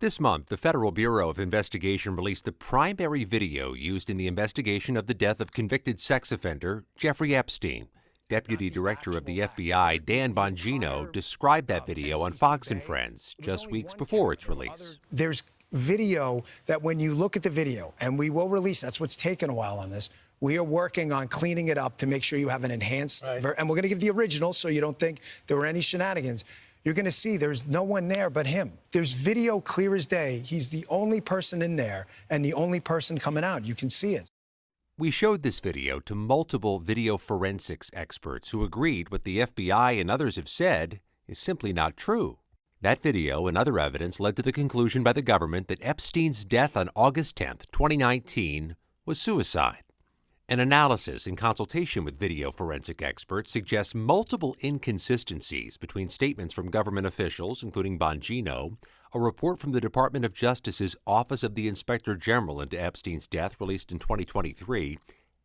This month, the Federal Bureau of Investigation released the primary video used in the investigation of the death of convicted sex offender Jeffrey Epstein. Deputy Director of the FBI, Dan Bongino, described that video on Fox and Friends just weeks before its release. There's video that when you look at the video, and we will release, that's what's taken a while on this, we are working on cleaning it up to make sure you have an enhanced, and we're going to give the original so you don't think there were any shenanigans. You're going to see there's no one there but him. There's video clear as day. He's the only person in there and the only person coming out. You can see it. We showed this video to multiple video forensics experts who agreed what the FBI and others have said is simply not true. That video and other evidence led to the conclusion by the government that Epstein's death on August 10, 2019, was suicide. An analysis in consultation with video forensic experts suggests multiple inconsistencies between statements from government officials, including Bongino, a report from the Department of Justice's Office of the Inspector General into Epstein's death released in 2023,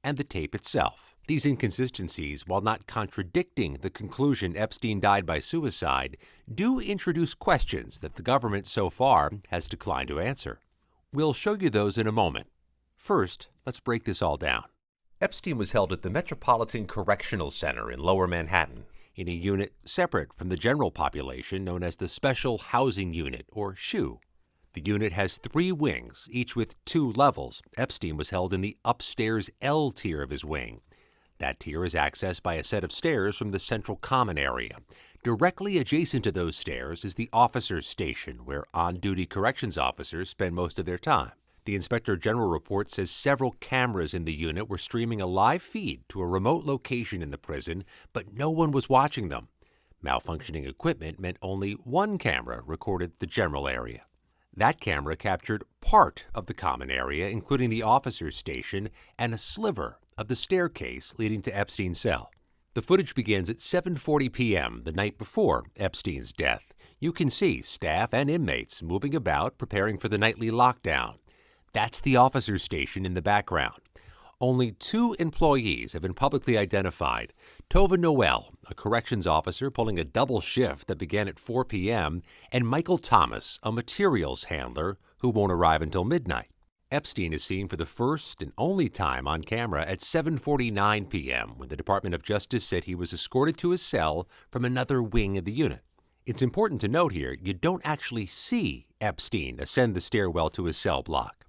and the tape itself. These inconsistencies, while not contradicting the conclusion Epstein died by suicide, do introduce questions that the government so far has declined to answer. We'll show you those in a moment. First, let's break this all down. Epstein was held at the Metropolitan Correctional Center in Lower Manhattan, in a unit separate from the general population known as the Special Housing Unit, or SHU. The unit has 3 wings, each with 2 levels. Epstein was held in the upstairs L tier of his wing. That tier is accessed by a set of stairs from the central common area. Directly adjacent to those stairs is the officers' station, where on-duty corrections officers spend most of their time. The Inspector General report says several cameras in the unit were streaming a live feed to a remote location in the prison, but no one was watching them. Malfunctioning equipment meant only one camera recorded the general area. That camera captured part of the common area, including the officer's station and a sliver of the staircase leading to Epstein's cell. The footage begins at 7:40 p.m. the night before Epstein's death. You can see staff and inmates moving about, preparing for the nightly lockdown. That's the officer's station in the background. Only 2 employees have been publicly identified. Tova Noel, a corrections officer pulling a double shift that began at 4 p.m., and Michael Thomas, a materials handler who won't arrive until midnight. Epstein is seen for the first and only time on camera at 7:49 p.m. when the Department of Justice said he was escorted to his cell from another wing of the unit. It's important to note here, you don't actually see Epstein ascend the stairwell to his cell block.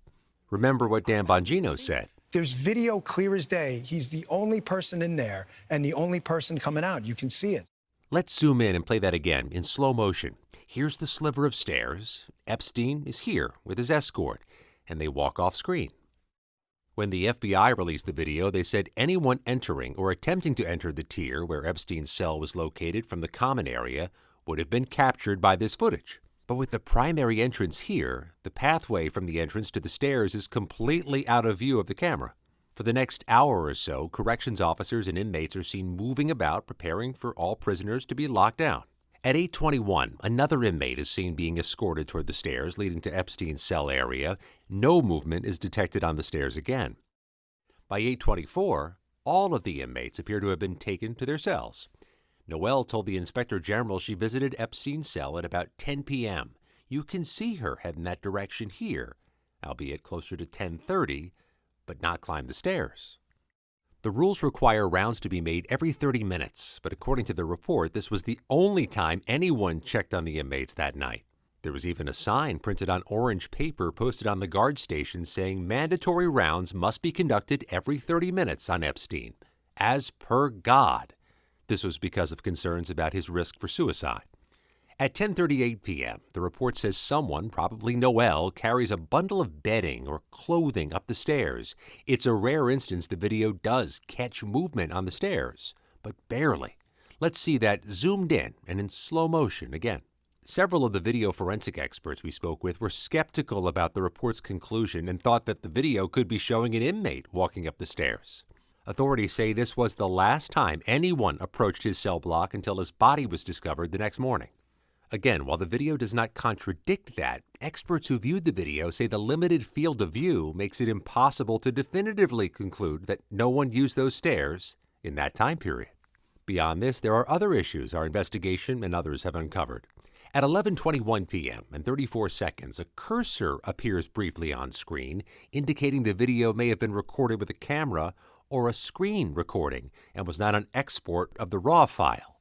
Remember what Dan Bongino said. There's video clear as day. He's the only person in there and the only person coming out. You can see it. Let's zoom in and play that again in slow motion. Here's the sliver of stairs. Epstein is here with his escort, and they walk off screen. When the FBI released the video, they said anyone entering or attempting to enter the tier where Epstein's cell was located from the common area would have been captured by this footage. But with the primary entrance here, the pathway from the entrance to the stairs is completely out of view of the camera. For the next hour or so, corrections officers and inmates are seen moving about, preparing for all prisoners to be locked down. At 8:21, another inmate is seen being escorted toward the stairs leading to Epstein's cell area. No movement is detected on the stairs again. By 8:24, all of the inmates appear to have been taken to their cells. Noel told the Inspector General she visited Epstein's cell at about 10 p.m. You can see her head in that direction here, albeit closer to 10:30, but not climb the stairs. The rules require rounds to be made every 30 minutes, but according to the report, this was the only time anyone checked on the inmates that night. There was even a sign printed on orange paper posted on the guard station saying mandatory rounds must be conducted every 30 minutes on Epstein, as per God. This was because of concerns about his risk for suicide. At 10:38 p.m., the report says someone, probably Noel, carries a bundle of bedding or clothing up the stairs. It's a rare instance the video does catch movement on the stairs, but barely. Let's see that zoomed in and in slow motion again. Several of the video forensic experts we spoke with were skeptical about the report's conclusion and thought that the video could be showing an inmate walking up the stairs. Authorities say this was the last time anyone approached his cell block until his body was discovered the next morning. Again, while the video does not contradict that, experts who viewed the video say the limited field of view makes it impossible to definitively conclude that no one used those stairs in that time period. Beyond this, there are other issues our investigation and others have uncovered. At 11:21 p.m. and 34 seconds, a cursor appears briefly on screen, indicating the video may have been recorded with a camera or a screen recording and was not an export of the RAW file.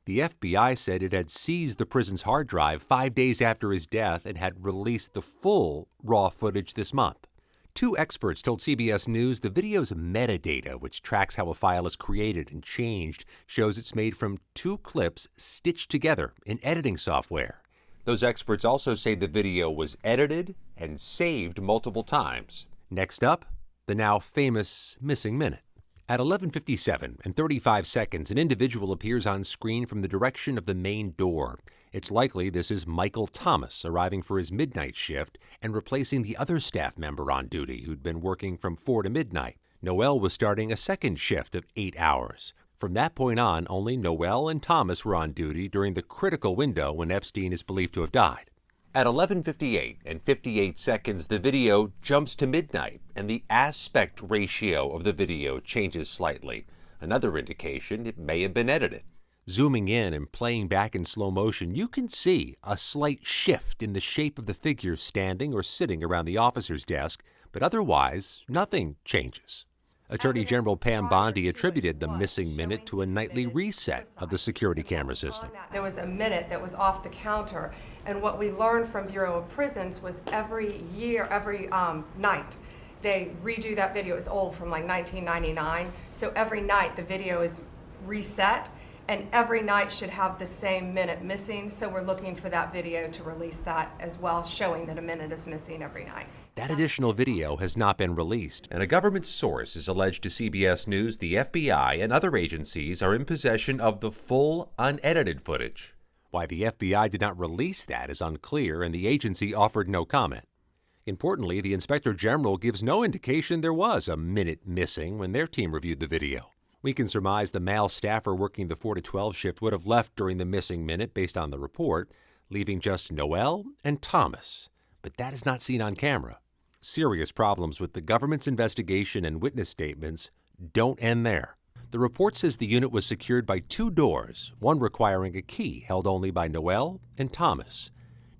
The FBI said it had seized the prison's hard drive 5 days after his death and had released the full RAW footage this month. Two experts told CBS News the video's metadata, which tracks how a file is created and changed, shows it's made from two clips stitched together in editing software. Those experts also say the video was edited and saved multiple times. Next up, the now famous missing minute. At 11:57 and 35 seconds, an individual appears on screen from the direction of the main door. It's likely this is Michael Thomas arriving for his midnight shift and replacing the other staff member on duty who'd been working from 4 to midnight. Noel was starting a second shift of 8 hours. From that point on, only Noel and Thomas were on duty during the critical window when Epstein is believed to have died. At 11:58 and 58 seconds, the video jumps to midnight, and the aspect ratio of the video changes slightly, another indication it may have been edited. Zooming in and playing back in slow motion, you can see a slight shift in the shape of the figure standing or sitting around the officer's desk, but otherwise, nothing changes. Attorney General Pam Bondi attributed the missing minute to a nightly reset of the security camera system. There was a minute that was off the counter, and what we learned from Bureau of Prisons was every night, they redo that video. It's old, from like 1999, so every night the video is reset, and every night should have the same minute missing, so we're looking for that video to release that as well, showing that a minute is missing every night. That additional video has not been released, and a government source has alleged to CBS News the FBI and other agencies are in possession of the full, unedited footage. Why the FBI did not release that is unclear, and the agency offered no comment. Importantly, the Inspector General gives no indication there was a minute missing when their team reviewed the video. We can surmise the male staffer working the 4 to 12 shift would have left during the missing minute based on the report, leaving just Noel and Thomas. But that is not seen on camera. Serious problems with the government's investigation and witness statements don't end there. The report says the unit was secured by 2 doors, one requiring a key held only by Noel and Thomas.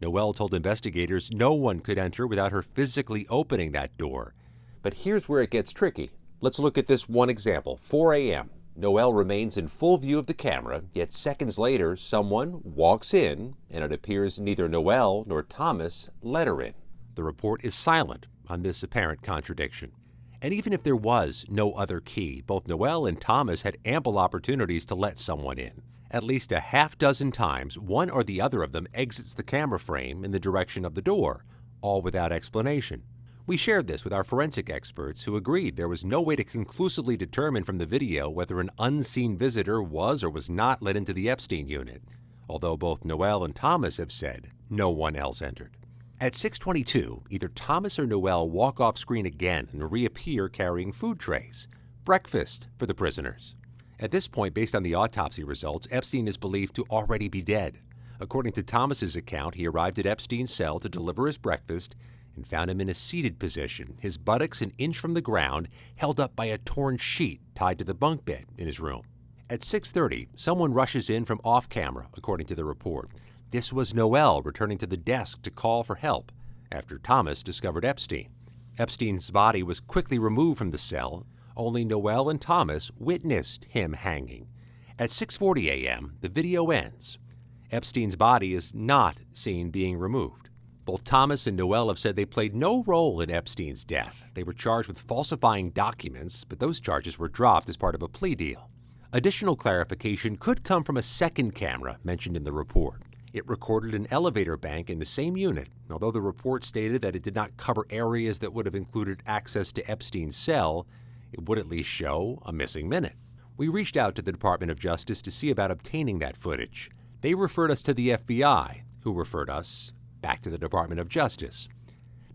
Noel told investigators no one could enter without her physically opening that door. But here's where it gets tricky. Let's look at this one example. 4 a.m. Noel remains in full view of the camera, yet seconds later, someone walks in, and it appears neither Noel nor Thomas let her in. The report is silent on this apparent contradiction. And even if there was no other key, both Noel and Thomas had ample opportunities to let someone in. At least a half dozen times, one or the other of them exits the camera frame in the direction of the door, all without explanation. We shared this with our forensic experts who agreed there was no way to conclusively determine from the video whether an unseen visitor was or was not let into the Epstein unit, although both Noel and Thomas have said no one else entered. At 6:22, either Thomas or Noel walk off screen again and reappear carrying food trays, breakfast for the prisoners. At this point, based on the autopsy results, Epstein is believed to already be dead. According to Thomas's account, he arrived at Epstein's cell to deliver his breakfast and found him in a seated position, his buttocks an inch from the ground, held up by a torn sheet tied to the bunk bed in his room. At 6:30, someone rushes in from off camera, according to the report. This was Noel returning to the desk to call for help after Thomas discovered Epstein. Epstein's body was quickly removed from the cell. Only Noel and Thomas witnessed him hanging. At 6:40 a.m., the video ends. Epstein's body is not seen being removed. Both Thomas and Noel have said they played no role in Epstein's death. They were charged with falsifying documents, but those charges were dropped as part of a plea deal. Additional clarification could come from a second camera mentioned in the report. It recorded an elevator bank in the same unit, although the report stated that it did not cover areas that would have included access to Epstein's cell. It would at least show a missing minute. We reached out to the Department of Justice to see about obtaining that footage. They referred us to the FBI, who referred us back to the Department of Justice.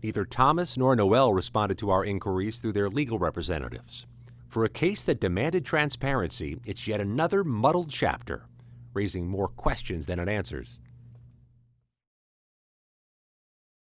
Neither Thomas nor Noel responded to our inquiries through their legal representatives. For a case that demanded transparency, it's yet another muddled chapter, raising more questions than it answers.